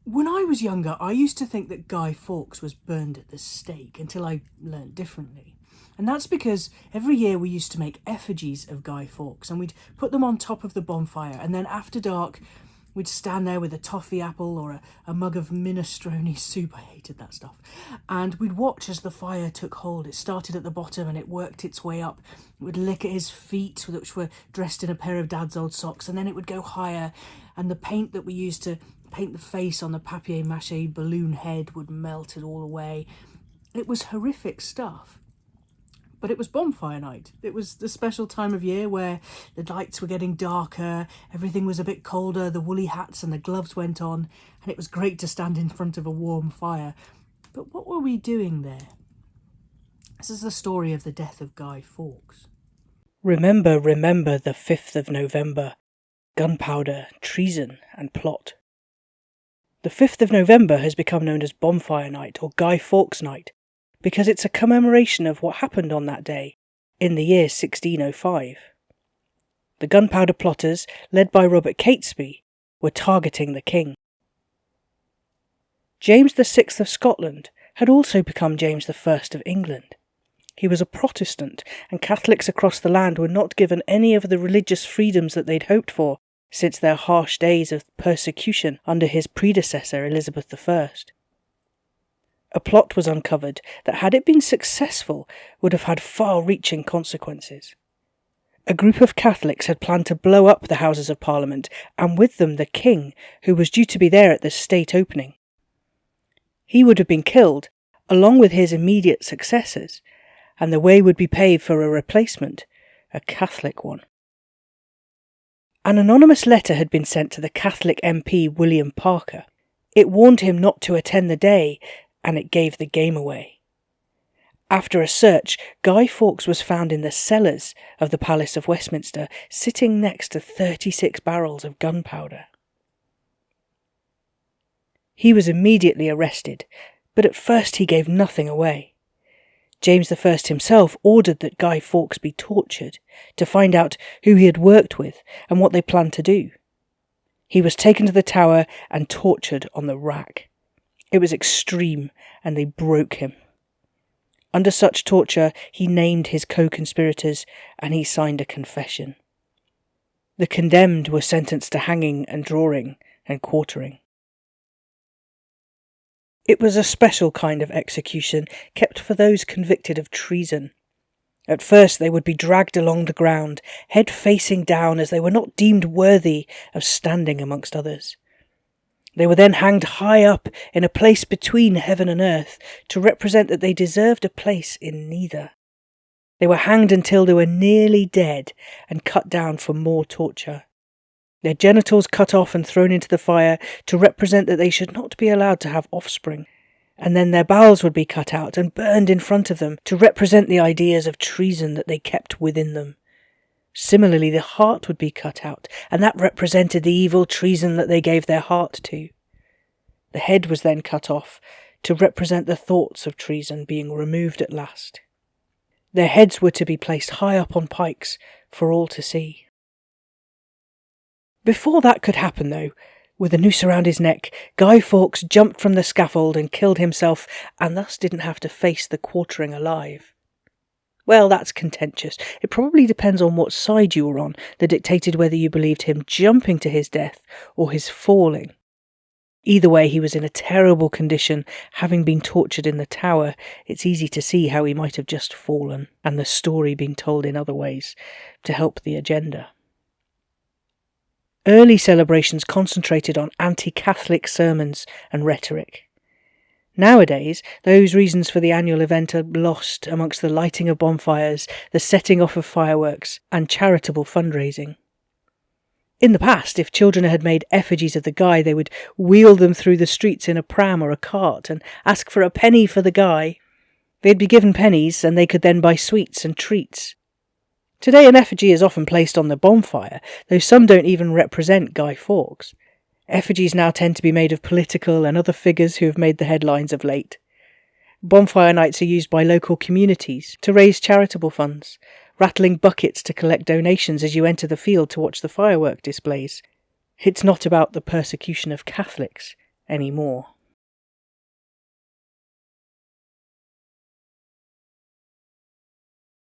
When I was younger, I used to think that Guy Fawkes was burned at the stake until I learnt differently. And that's because every year we used to make effigies of Guy Fawkes and we'd put them on top of the bonfire, and then after dark we'd stand there with a toffee apple or a mug of minestrone soup. I hated that stuff. And we'd watch as the fire took hold. It started at the bottom and it worked its way up. We'd lick at his feet, which were dressed in a pair of Dad's old socks, and then it would go higher, and the paint that we used to paint the face on the papier-mâché balloon head would melt it all away. It was horrific stuff. But it was bonfire night. It was the special time of year where the lights were getting darker, everything was a bit colder, the woolly hats and the gloves went on, and it was great to stand in front of a warm fire. But what were we doing there? This is the story of the death of Guy Fawkes. Remember, remember the 5th of November. Gunpowder, treason and plot. The 5th of November has become known as Bonfire Night or Guy Fawkes Night, because it's a commemoration of what happened on that day, in the year 1605. The gunpowder plotters, led by Robert Catesby, were targeting the king. James VI of Scotland had also become James I of England. He was a Protestant, and Catholics across the land were not given any of the religious freedoms that they'd hoped for since their harsh days of persecution under his predecessor Elizabeth I. A plot was uncovered that, had it been successful, would have had far-reaching consequences. A group of Catholics had planned to blow up the Houses of Parliament, and with them the king, who was due to be there at the state opening. He would have been killed, along with his immediate successors, and the way would be paved for a replacement, a Catholic one. An anonymous letter had been sent to the Catholic MP William Parker. It warned him not to attend the day, and it gave the game away. After a search, Guy Fawkes was found in the cellars of the Palace of Westminster, sitting next to 36 barrels of gunpowder. He was immediately arrested, but at first he gave nothing away. James I himself ordered that Guy Fawkes be tortured to find out who he had worked with and what they planned to do. He was taken to the Tower and tortured on the rack. It was extreme, and they broke him. Under such torture, he named his co-conspirators, and he signed a confession. The condemned were sentenced to hanging and drawing and quartering. It was a special kind of execution kept for those convicted of treason. At first they would be dragged along the ground, head facing down, as they were not deemed worthy of standing amongst others. They were then hanged high up in a place between heaven and earth to represent that they deserved a place in neither. They were hanged until they were nearly dead and cut down for more torture. Their genitals cut off and thrown into the fire to represent that they should not be allowed to have offspring. And then their bowels would be cut out and burned in front of them to represent the ideas of treason that they kept within them. Similarly, the heart would be cut out, and that represented the evil treason that they gave their heart to. The head was then cut off to represent the thoughts of treason being removed at last. Their heads were to be placed high up on pikes for all to see. Before that could happen, though, with a noose around his neck, Guy Fawkes jumped from the scaffold and killed himself, and thus didn't have to face the quartering alive. Well, that's contentious. It probably depends on what side you were on that dictated whether you believed him jumping to his death or his falling. Either way, he was in a terrible condition. Having been tortured in the Tower, it's easy to see how he might have just fallen, and the story been told in other ways to help the agenda. Early celebrations concentrated on anti-Catholic sermons and rhetoric. Nowadays, those reasons for the annual event are lost amongst the lighting of bonfires, the setting off of fireworks, and charitable fundraising. In the past, if children had made effigies of the guy, they would wheel them through the streets in a pram or a cart and ask for a penny for the guy. They'd be given pennies, and they could then buy sweets and treats. Today, an effigy is often placed on the bonfire, though some don't even represent Guy Fawkes. Effigies now tend to be made of political and other figures who have made the headlines of late. Bonfire nights are used by local communities to raise charitable funds, rattling buckets to collect donations as you enter the field to watch the firework displays. It's not about the persecution of Catholics anymore.